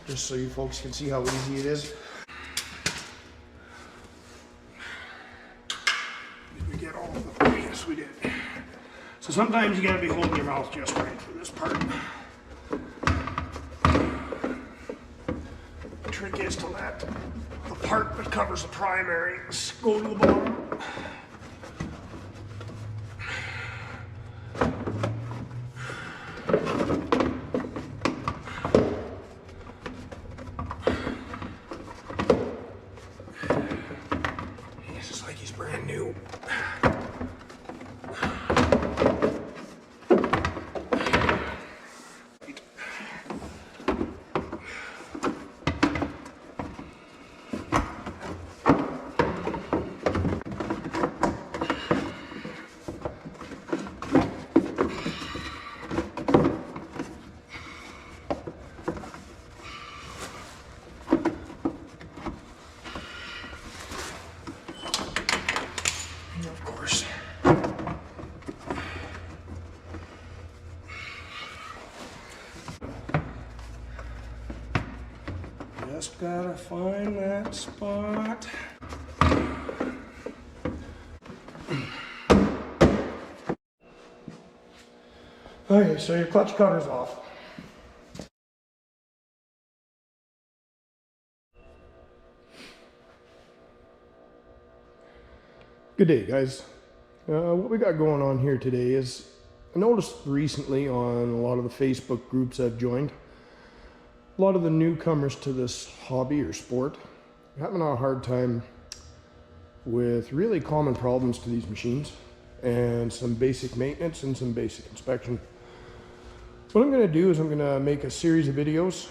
just so you folks can see how easy it is. Did we get all of them? Yes, we did. So sometimes you gotta be holding your mouth just right for this part. The trick is to let the part that covers the primary go to the bottom. It's just like he's brand new. Of course. Just gotta find that spot. Okay, so your clutch cover's off. Good day, guys. What we got going on here today is, I noticed recently on a lot of the Facebook groups I've joined, a lot of the newcomers to this hobby or sport are having a hard time with really common problems to these machines and some basic maintenance and some basic inspection. What I'm going to do is I'm going to make a series of videos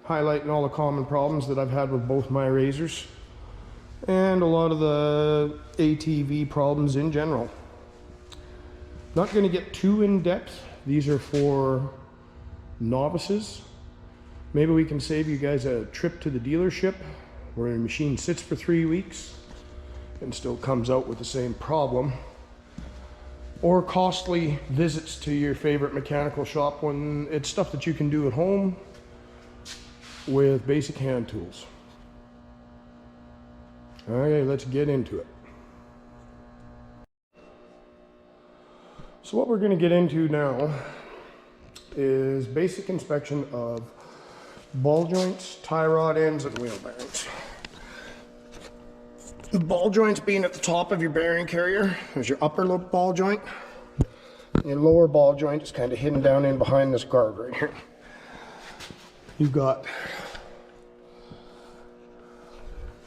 highlighting all the common problems that I've had with both my razors and a lot of the ATV problems in general. Not going to get too in depth. These are for novices. Maybe we can save you guys a trip to the dealership where a machine sits for 3 weeks and still comes out with the same problem, or costly visits to your favorite mechanical shop when it's stuff that you can do at home with basic hand tools. Okay, let's get into it. So what we're going to get into now is basic inspection of ball joints, tie rod ends, and wheel bearings. The ball joints being at the top of your bearing carrier. There's your upper ball joint. Your lower ball joint is kind of hidden down in behind this guard right here. You've got,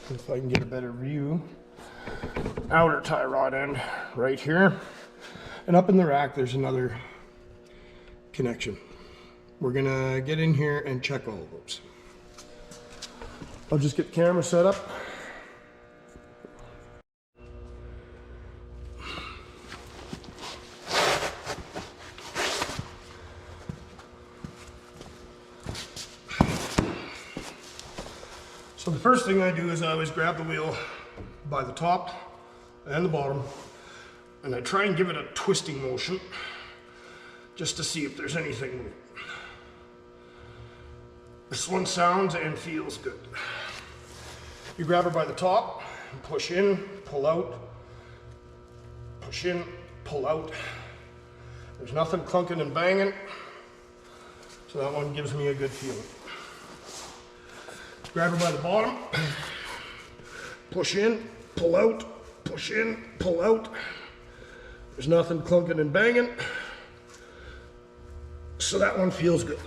if I can get a better view, outer tie rod end right here. And up in the rack there's another connection. We're gonna get in here and check all of those. I'll just get the camera set up. So the first thing I do is I always grab the wheel by the top and the bottom, and I try and give it a twisting motion just to see if there's anything moving. This one sounds and feels good. You grab her by the top, and push in, pull out, push in, pull out. There's nothing clunking and banging, so that one gives me a good feeling. Grab her by the bottom, push in, pull out, push in, pull out. There's nothing clunking and banging, so that one feels good.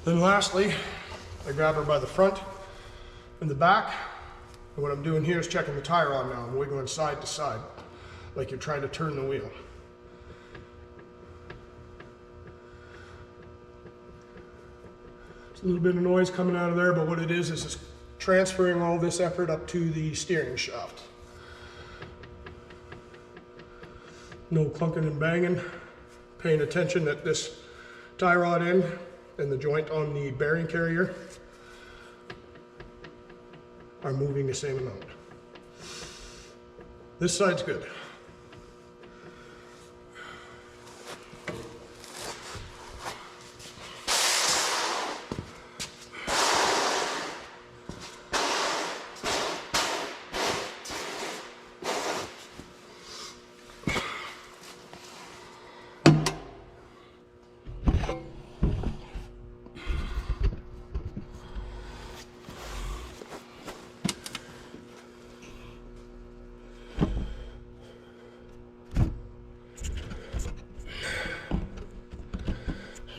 Then lastly, I grab her by the front and the back, and what I'm doing here is checking the tie rod now. I'm wiggling side to side, like you're trying to turn the wheel. There's a little bit of noise coming out of there, but what it is it's transferring all this effort up to the steering shaft. No clunking and banging, paying attention that this tie rod end and the joint on the bearing carrier are moving the same amount. This side's good.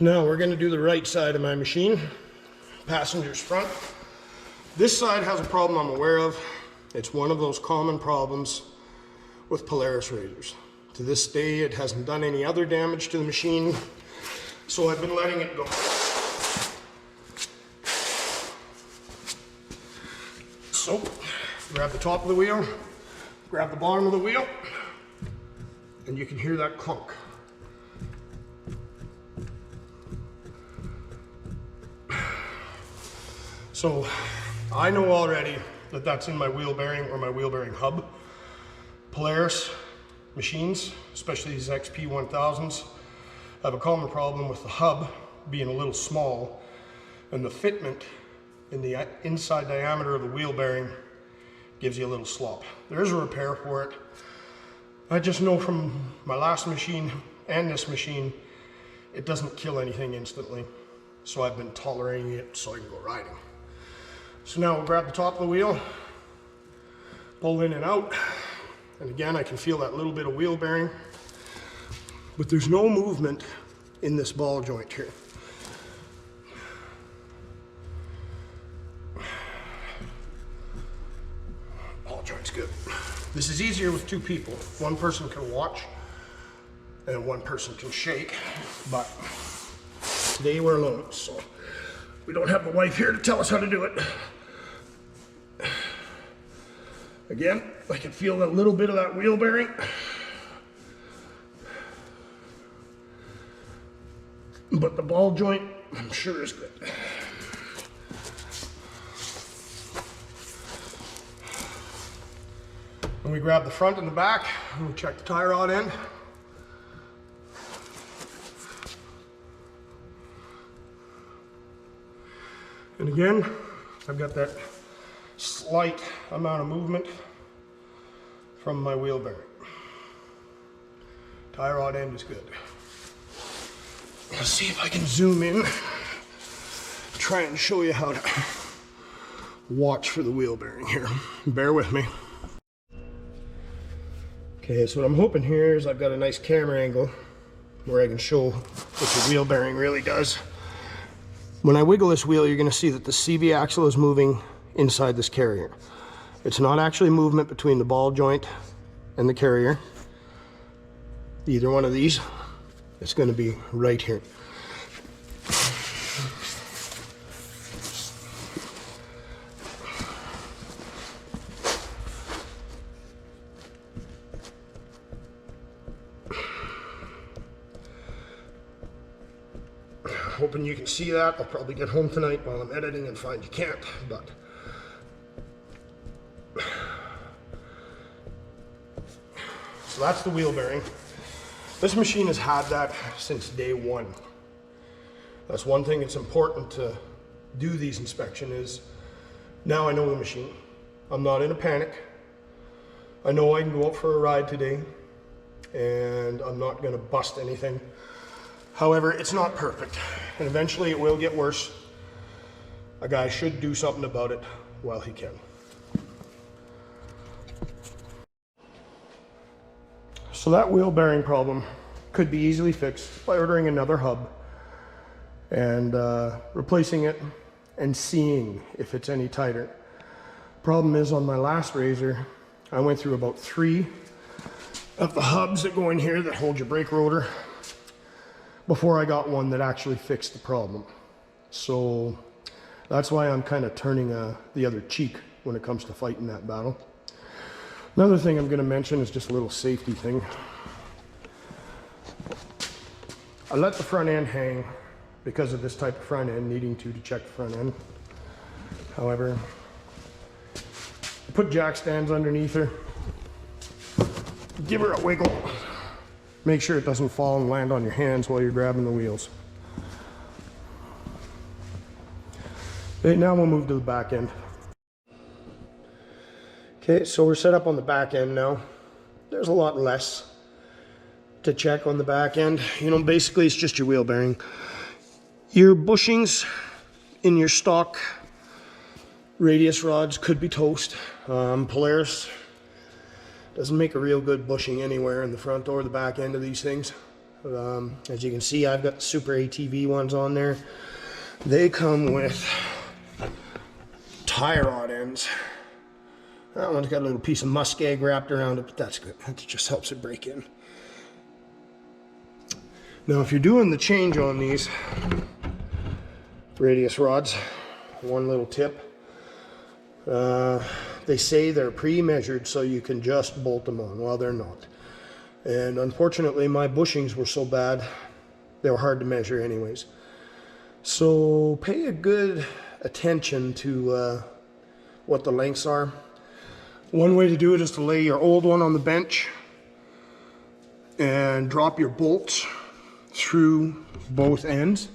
Now we're going to do the right side of my machine, passenger's front. This side has a problem I'm aware of. It's one of those common problems with Polaris razors. To this day, it hasn't done any other damage to the machine, so I've been letting it go. So, grab the top of the wheel, grab the bottom of the wheel, and you can hear that clunk. So I know already that that's in my wheel bearing or my wheel bearing hub. Polaris machines, especially these XP 1000s, have a common problem with the hub being a little small and the fitment in the inside diameter of the wheel bearing gives you a little slop. There's a repair for it. I just know from my last machine and this machine, it doesn't kill anything instantly. So I've been tolerating it so I can go riding. So now we'll grab the top of the wheel, pull in and out, and again I can feel that little bit of wheel bearing, but there's no movement in this ball joint here. Ball joint's good. This is easier with two people. One person can watch and one person can shake, but today we're alone, so we don't have the wife here to tell us how to do it. Again, I can feel that little bit of that wheel bearing. But the ball joint, I'm sure is good. And we grab the front and the back, and we check the tie rod end. And again, I've got that slight amount of movement from my wheel bearing. Tie rod end is good. Let's see if I can zoom in, try and show you how to watch for the wheel bearing here. Bear with me. Okay, so what I'm hoping here is I've got a nice camera angle where I can show what the wheel bearing really does. When I wiggle this wheel, you're going to see that the CV axle is moving inside this carrier. It's not actually movement between the ball joint and the carrier. Either one of these, it's going to be right here. Hoping you can see that. I'll probably get home tonight while I'm editing and find you can't, but so that's the wheel bearing. This machine has had that since day one. That's one thing that's important to do these inspections is now I know the machine. I'm not in a panic. I know I can go out for a ride today and I'm not going to bust anything. However, it's not perfect, and eventually it will get worse. A guy should do something about it while he can. So that wheel bearing problem could be easily fixed by ordering another hub and replacing it and seeing if it's any tighter. Problem is, on my last razor, I went through about 3 of the hubs that go in here that hold your brake rotor before I got one that actually fixed the problem. So that's why I'm kind of turning the other cheek when it comes to fighting that battle. Another thing I'm going to mention is just a little safety thing. I let the front end hang because of this type of front end, needing to check the front end. However, I put jack stands underneath her, give her a wiggle. Make sure it doesn't fall and land on your hands while you're grabbing the wheels. Okay, now we'll move to the back end. Okay, so we're set up on the back end now. There's a lot less to check on the back end. You know, basically it's just your wheel bearing. Your bushings in your stock radius rods could be toast. Polaris doesn't make a real good bushing anywhere in the front or the back end of these things. As you can see, I've got the Super ATV ones on there. They come with tie rod ends. That one's got a little piece of muskeg wrapped around it, but that's good. It just helps it break in. Now, if you're doing the change on these radius rods, one little tip. They say they're pre-measured so you can just bolt them on. Well, they're not. And unfortunately, my bushings were so bad, they were hard to measure anyways. So pay a good attention to what the lengths are. One way to do it is to lay your old one on the bench and drop your bolts through both ends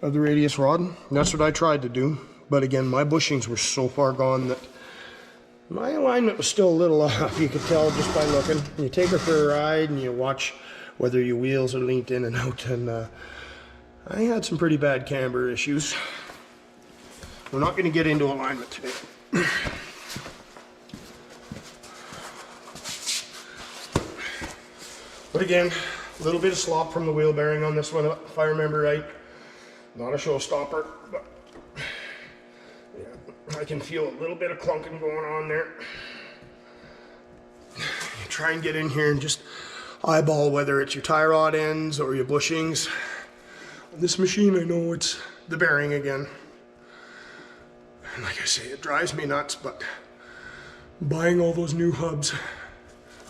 of the radius rod. And that's what I tried to do. But again, my bushings were so far gone that my alignment was still a little off. You could tell just by looking. You take her for a ride and you watch whether your wheels are leaned in and out. And I had some pretty bad camber issues. We're not going to get into alignment today. But again, a little bit of slop from the wheel bearing on this one, if I remember right. Not a showstopper, but yeah, I can feel a little bit of clunking going on there. You try and get in here and just eyeball whether it's your tie rod ends or your bushings. On this machine, I know it's the bearing again. And like I say, it drives me nuts, but buying all those new hubs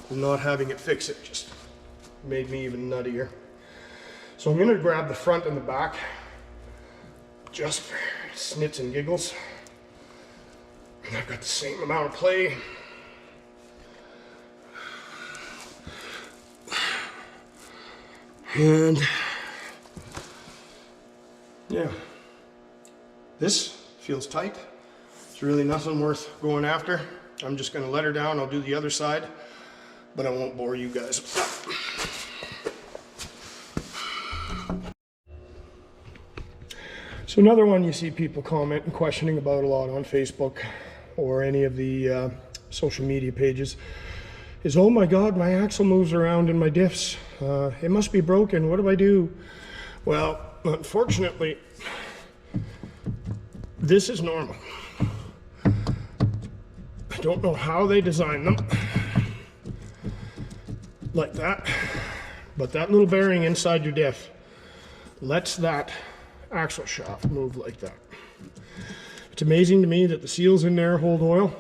and not having it fix it just made me even nuttier. So I'm gonna grab the front and the back just for snits and giggles. And I've got the same amount of play. And yeah, this feels tight. It's really nothing worth going after. I'm just gonna let her down. I'll do the other side, but I won't bore you guys with that. So another one you see people comment and questioning about a lot on Facebook or any of the social media pages is, oh my God, my axle moves around in my diffs. It must be broken. What do I do? Well, unfortunately, this is normal. I don't know how they designed them like that, but that little bearing inside your diff lets that axle shaft move like that. It's amazing to me that the seals in there hold oil,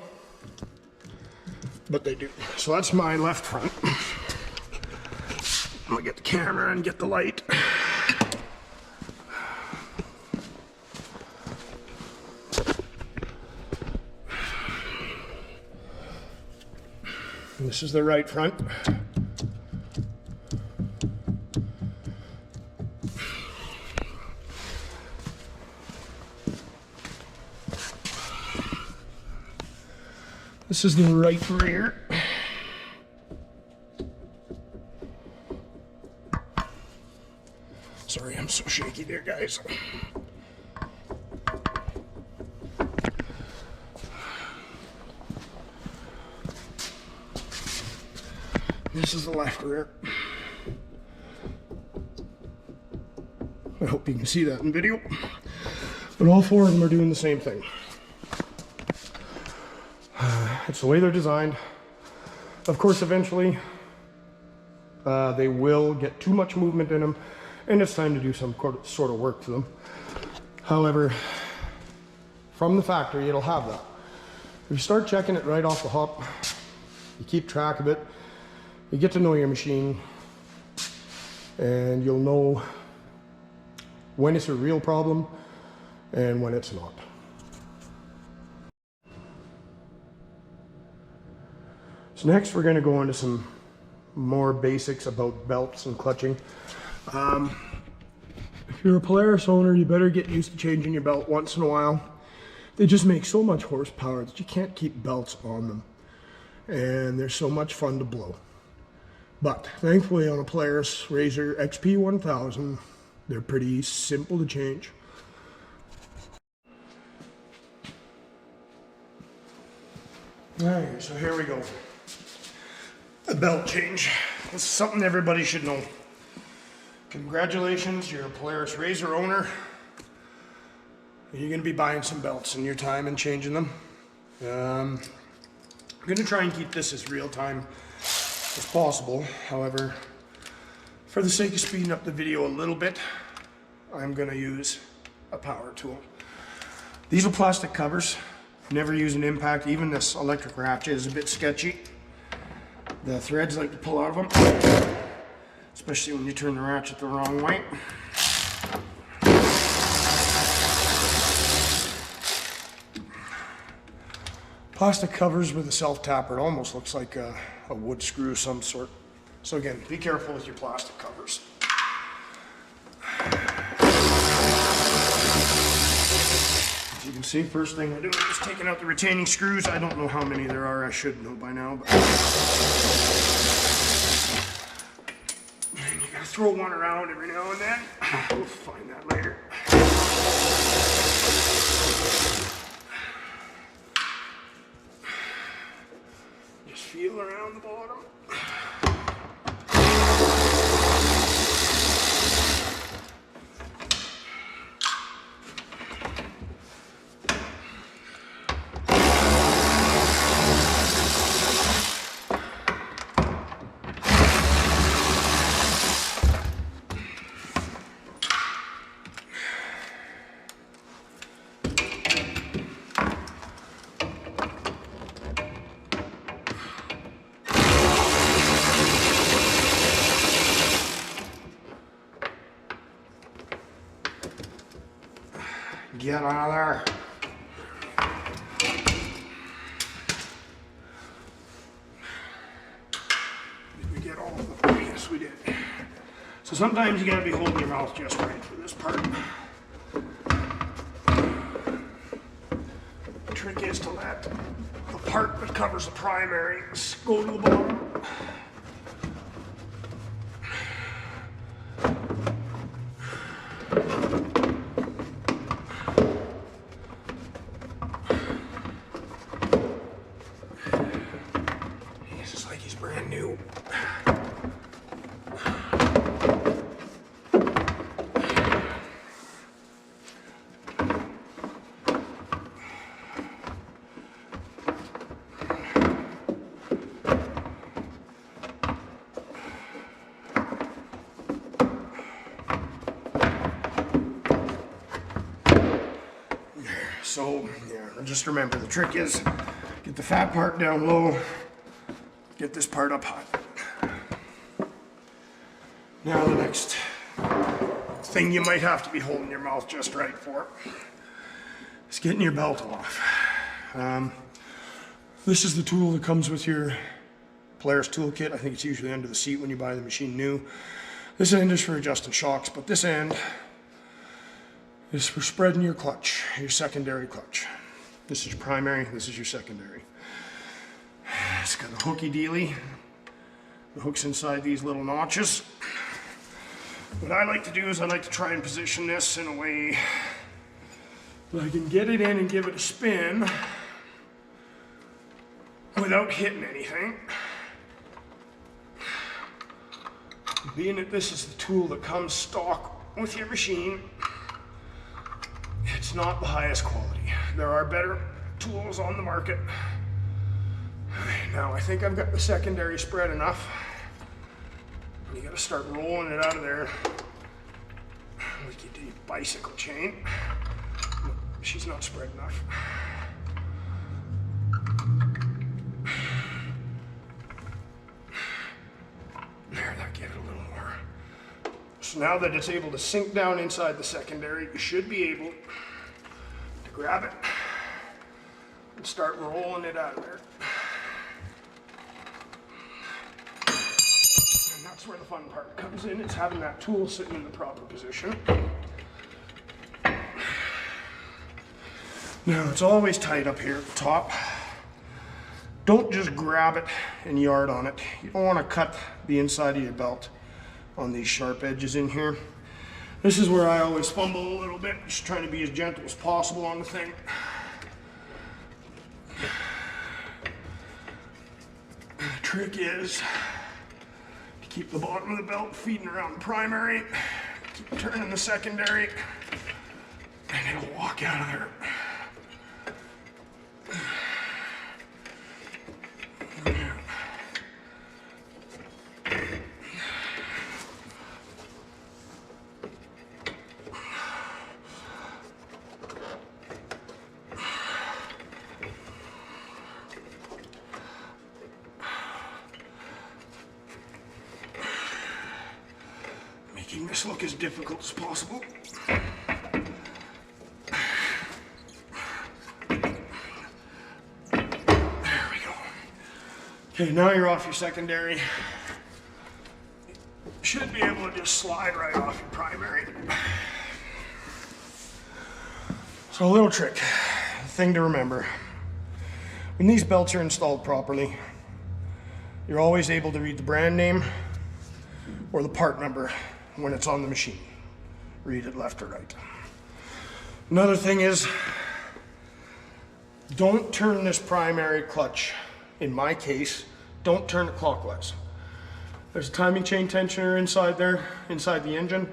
but they do. So that's my left front. I'm gonna get the camera and get the light. And this is the right front. This is the right rear. Sorry, I'm so shaky there, guys. This is the left rear. I hope you can see that in video. But all four of them are doing the same thing. It's the way they're designed. Of course, eventually they will get too much movement in them and it's time to do some sort of work to them. However, from the factory, it'll have that. If you start checking it right off the hop, you keep track of it, you get to know your machine, and you'll know when it's a real problem and when it's not. So next we're going to go into some more basics about belts and clutching. If you're a Polaris owner, you better get used to changing your belt once in a while. They just make so much horsepower that you can't keep belts on them. And they're so much fun to blow. But thankfully on a Polaris RZR XP 1000, they're pretty simple to change. Alright, so here we go. A belt change. It's something everybody should know. Congratulations, you're a Polaris RZR owner. You're going to be buying some belts in your time and changing them. I'm going to try and keep this as real time as possible. However, for the sake of speeding up the video a little bit, I'm going to use a power tool. These are plastic covers. Never use an impact. Even this electric ratchet is a bit sketchy. The threads like to pull out of them, especially when you turn the ratchet the wrong way. Plastic covers with a self-tapper. It almost looks like a wood screw of some sort. So again, be careful with your plastic covers. As you can see, first thing we're doing is taking out the retaining screws. I don't know how many there are. I should know by now. But you gotta throw one around every now and then. We'll find that later. Just feel around the bottom. Get out of there. Did we get all of them? Yes, we did. So sometimes you gotta be holding your mouth just right for this part. The trick is to let the part that covers the primary go to the bottom. Brand new. So, yeah, just remember the trick is get the fat part down low. Get this part up high. Now the next thing you might have to be holding your mouth just right for is getting your belt off. This is the tool that comes with your Polaris toolkit. I think it's usually under the seat when you buy the machine new. This end is for adjusting shocks, but this end is for spreading your clutch, your secondary clutch. This is your primary, this is your secondary. It's got a hooky dealy. The hook's inside these little notches. What I like to do is I like to try and position this in a way that I can get it in and give it a spin without hitting anything. Being that this is the tool that comes stock with your machine, it's not the highest quality. There are better tools on the market. Now I think I've got the secondary spread enough. You gotta start rolling it out of there like you do bicycle chain. She's not spread enough. There, that gave it a little more. So now that it's able to sink down inside the secondary, you should be able to grab it and start rolling it out of there. That's where the fun part comes in. It's having that tool sitting in the proper position. Now it's always tight up here at the top. Don't just grab it and yard on it. You don't want to cut the inside of your belt on these sharp edges in here. This is where I always fumble a little bit, just trying to be as gentle as possible on the thing. The trick is Keep the bottom of the belt feeding around the primary. Keep turning the secondary. And it'll walk out of there. Making this look as difficult as possible. Okay, now you're off your secondary. Should be able to just slide right off your primary. So a little trick, thing to remember. When these belts are installed properly, you're always able to read the brand name or the part number when it's on the machine. Read it left or right. Another thing is, don't turn this primary clutch. In my case, don't turn it clockwise. There's a timing chain tensioner inside there, inside the engine,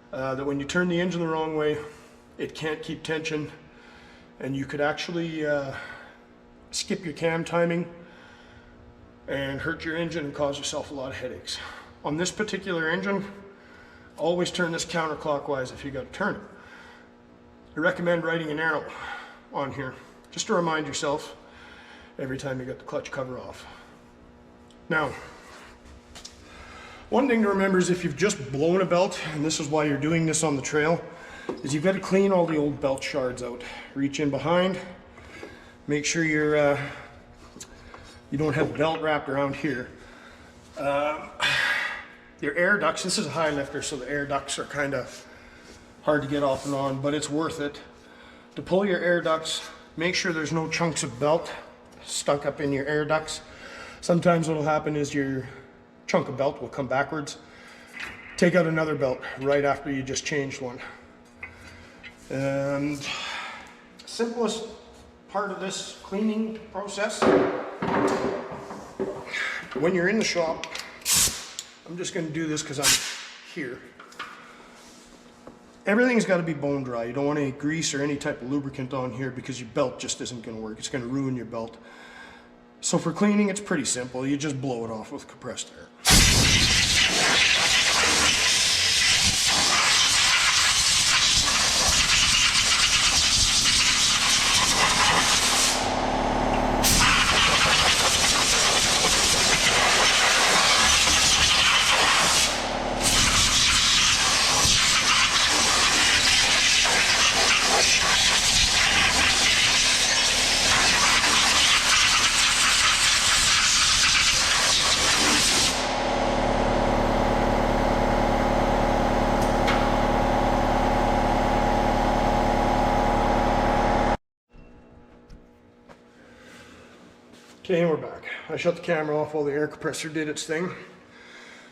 that when you turn the engine the wrong way, it can't keep tension, and you could actually skip your cam timing and hurt your engine and cause yourself a lot of headaches. On this particular engine, always turn this counterclockwise if you got to turn it. I recommend writing an arrow on here, just to remind yourself every time you get the clutch cover off. Now, one thing to remember is if you've just blown a belt, and this is why you're doing this on the trail, is you've got to clean all the old belt shards out. Reach in behind, make sure you don't have the belt wrapped around here. Your air ducts, this is a high lifter, so the air ducts are kind of hard to get off and on, but it's worth it. To pull your air ducts, make sure there's no chunks of belt stuck up in your air ducts. Sometimes what will happen is your chunk of belt will come backwards. Take out another belt right after you just changed one. And simplest part of this cleaning process, when you're in the shop, I'm just going to do this because I'm here. Everything's got to be bone dry. You don't want any grease or any type of lubricant on here because your belt just isn't going to work. It's going to ruin your belt. So for cleaning, it's pretty simple. You just blow it off with compressed air. Okay, and we're back. I shut the camera off while the air compressor did its thing.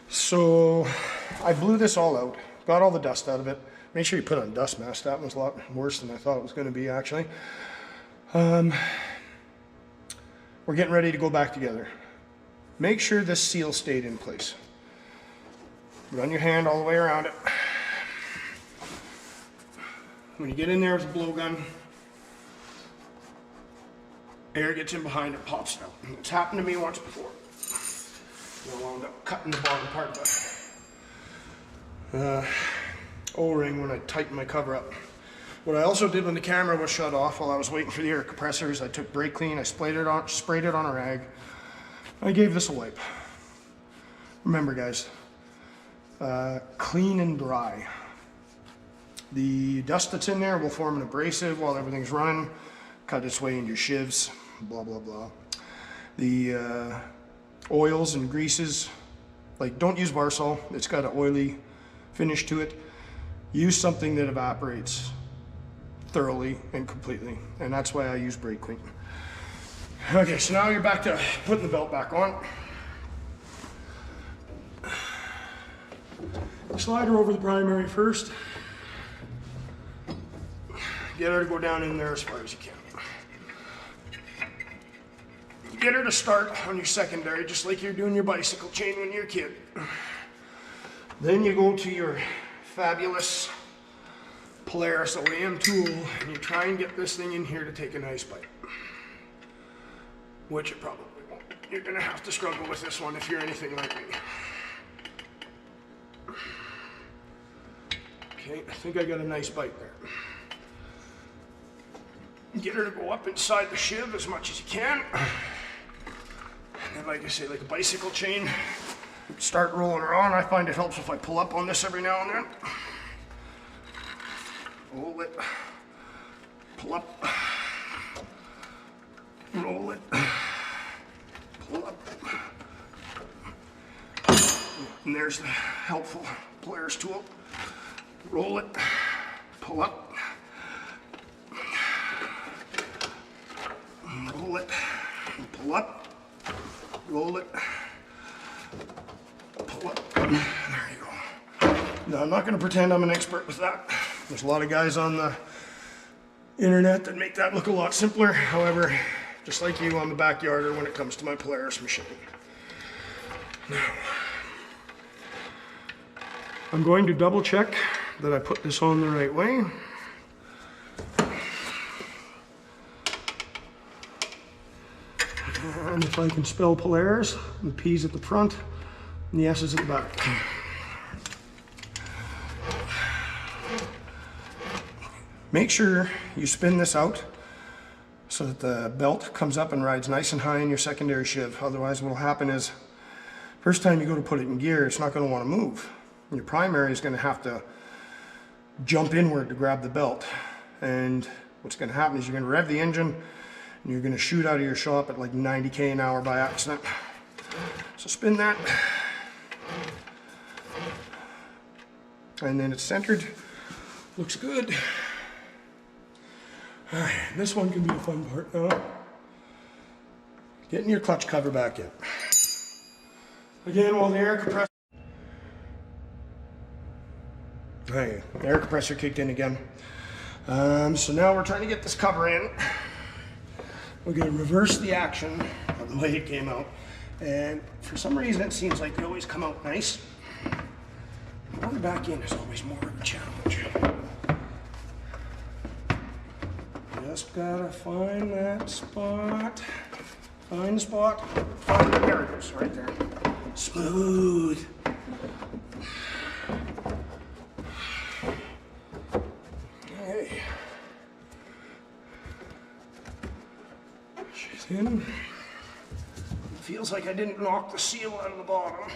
So I blew this all out, got all the dust out of it. Make sure you put on a dust mask. That was a lot worse than I thought it was going to be, actually. We're getting ready to go back together. Make sure this seal stayed in place. Run your hand all the way around it. When you get in there with a blowgun, air gets in behind it, pops it out. It's happened to me once before. You'll end up cutting the bottom part of the O-ring when I tighten my cover up. What I also did when the camera was shut off while I was waiting for the air compressors, I took brake clean, I sprayed it on a rag. I gave this a wipe. Remember guys, clean and dry. The dust that's in there will form an abrasive while everything's running, cut its way into your shivs, blah, blah, blah. The oils and greases, like don't use Varsol, it's got an oily finish to it. Use something that evaporates thoroughly and completely, and that's why I use brake clean. Okay, so now you're back to putting the belt back on. Slide her over the primary first. Get her to go down in there as far as you can. get her to start on your secondary, just like you're doing your bicycle chain when you're a kid. Then you go to your fabulous Polaris OEM tool, and you try and get this thing in here to take a nice bite. Which it probably won't. You're gonna have to struggle with this one if you're anything like me. Okay, I think I got a nice bite there. Get her to go up inside the shiv as much as you can. And like I say, like a bicycle chain, start rolling her on. I find it helps if I pull up on this every now and then. Roll it, pull up, roll it, pull up. And there's the helpful Polaris tool. Roll it, pull up, roll it, pull up, roll it, pull up. There you go. Now I'm not going to pretend I'm an expert with that. There's a lot of guys on the internet that make that look a lot simpler. However, just like you, I'm a backyarder when it comes to my Polaris machine. Now, I'm going to double check that I put this on the right way. And if I can spell Polaris, the P's at the front and the S's at the back. Make sure you spin this out so that the belt comes up and rides nice and high in your secondary shiv. Otherwise, what will happen is, first time you go to put it in gear, it's not going to want to move. And your primary is going to have to jump inward to grab the belt. And what's going to happen is you're going to rev the engine and you're going to shoot out of your shop at like 90k an hour by accident. So spin that. And then it's centered. Looks good. Alright, this one can be the fun part now. Getting your clutch cover back in. Again, while the air compressor... Hey, the air compressor kicked in again. So now we're trying to get this cover in. We're going to reverse the action of the way it came out. And for some reason it seems like they always come out nice. Going back in is always more of a challenge. Just gotta find that spot. Find the spot. Find the, there it is, right there. Smooth. Okay. She's in. Feels like I didn't knock the seal out of the bottom.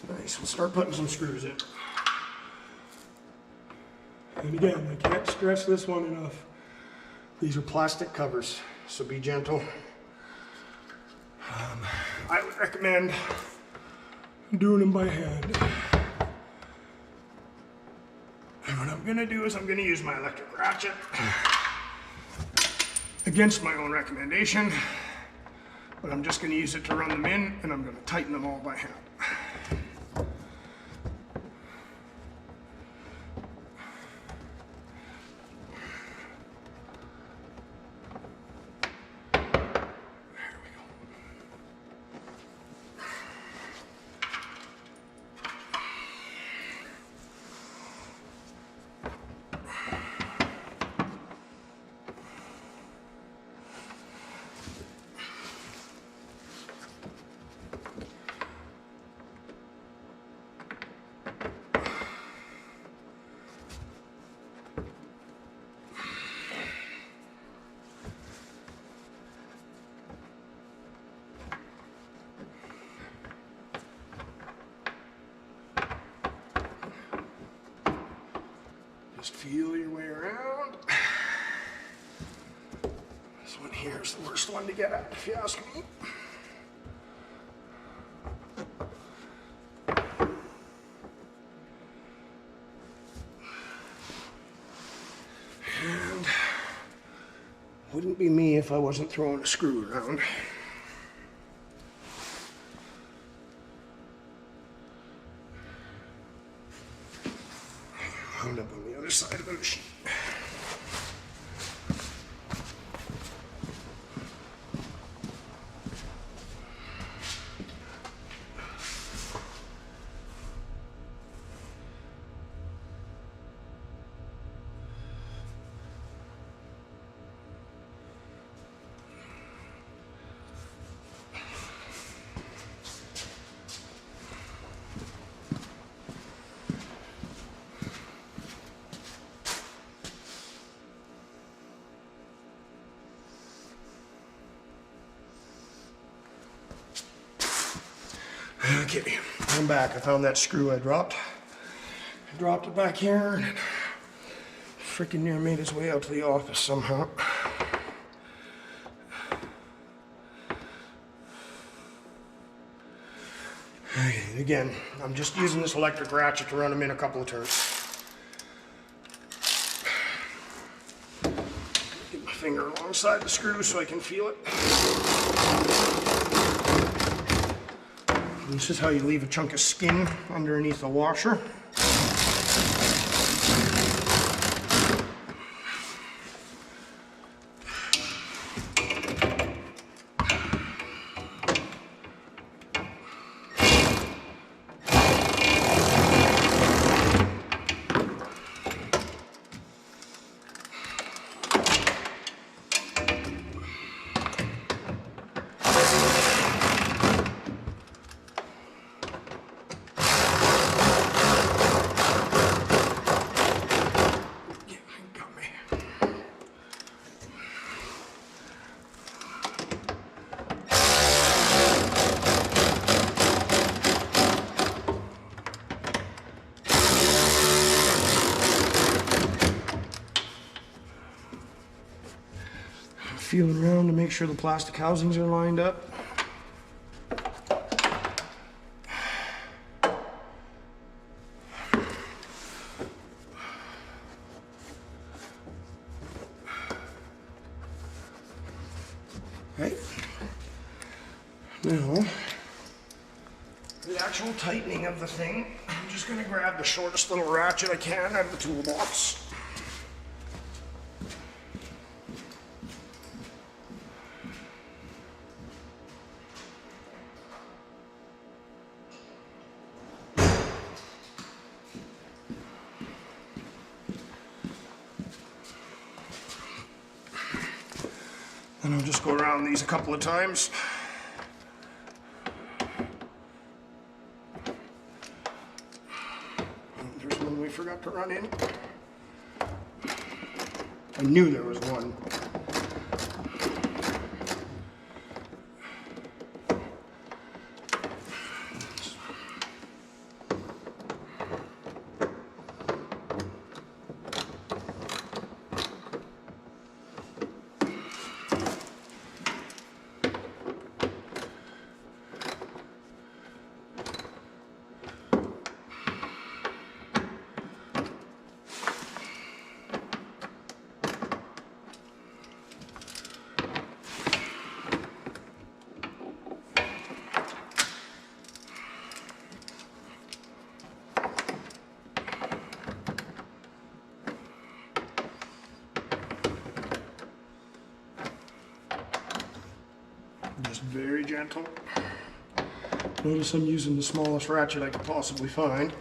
Nice, we'll start putting some screws in. And again, I can't stress this one enough. These are plastic covers, so be gentle. I would recommend doing them by hand. And what I'm gonna do is I'm gonna use my electric ratchet against my own recommendation, but I'm just gonna use it to run them in, and I'm gonna tighten them all by hand. Just feel your way around. This one here is the worst one to get at, if you ask me. And wouldn't be me if I wasn't throwing a screw around. Wound up on the other side of the machine. Okay, I'm back. I found that screw I dropped. I dropped it back here and it freaking near made its way out to the office somehow. Okay, again, I'm just using this electric ratchet to run them in a couple of turns. Get my finger alongside the screw so I can feel it. This is how you leave a chunk of skin underneath the washer. Feeling around to make sure the plastic housings are lined up. Okay. Now, the actual tightening of the thing, I'm just going to grab the shortest little ratchet I can out of the toolbox. And I'll just go around these a couple of times. There's one we forgot to run in. I knew there was one. Just very gentle. Notice I'm using the smallest ratchet I could possibly find.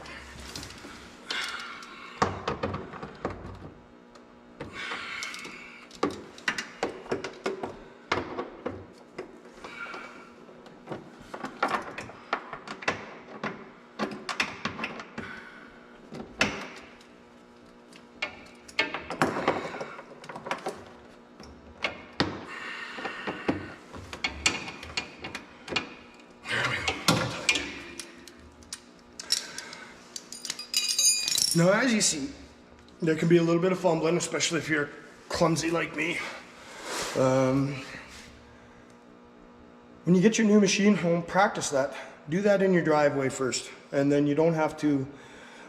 Now, as you see, there can be a little bit of fumbling, especially if you're clumsy like me. When you get your new machine home, practice that. Do that in your driveway first, and then you don't have to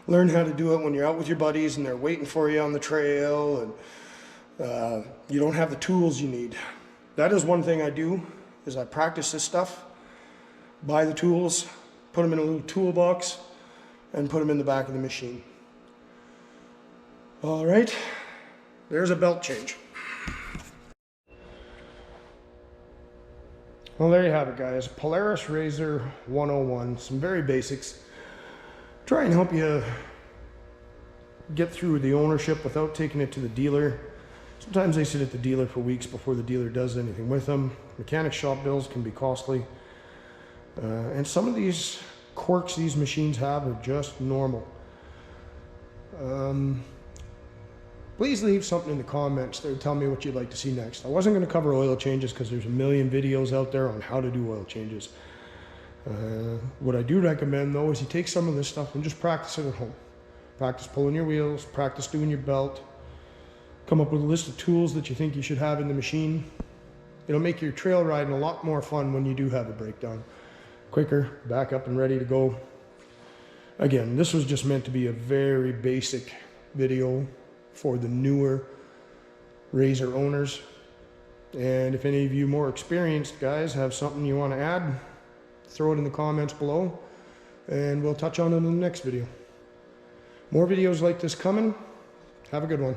learn how to do it when you're out with your buddies and they're waiting for you on the trail, and you don't have the tools you need. That is one thing I do, is I practice this stuff, buy the tools, put them in a little toolbox, and put them in the back of the machine. All right, there's a belt change. Well, there you have it, guys. Polaris RZR 101, some very basics. Try and help you get through the ownership without taking it to the dealer. Sometimes they sit at the dealer for weeks before the dealer does anything with them. Mechanic shop bills can be costly. And some of these quirks these machines have are just normal. Please leave something in the comments there. Tell me what you'd like to see next. I wasn't going to cover oil changes because there's a million videos out there on how to do oil changes. What I do recommend though is you take some of this stuff and just practice it at home. Practice pulling your wheels, practice doing your belt, come up with a list of tools that you think you should have in the machine. It'll make your trail riding a lot more fun when you do have a breakdown. Quicker, back up and ready to go. Again, this was just meant to be a very basic video for the newer RZR owners. And if any of you more experienced guys have something you want to add, throw it in the comments below and we'll touch on it in the next video. More videos like this coming. Have a good one.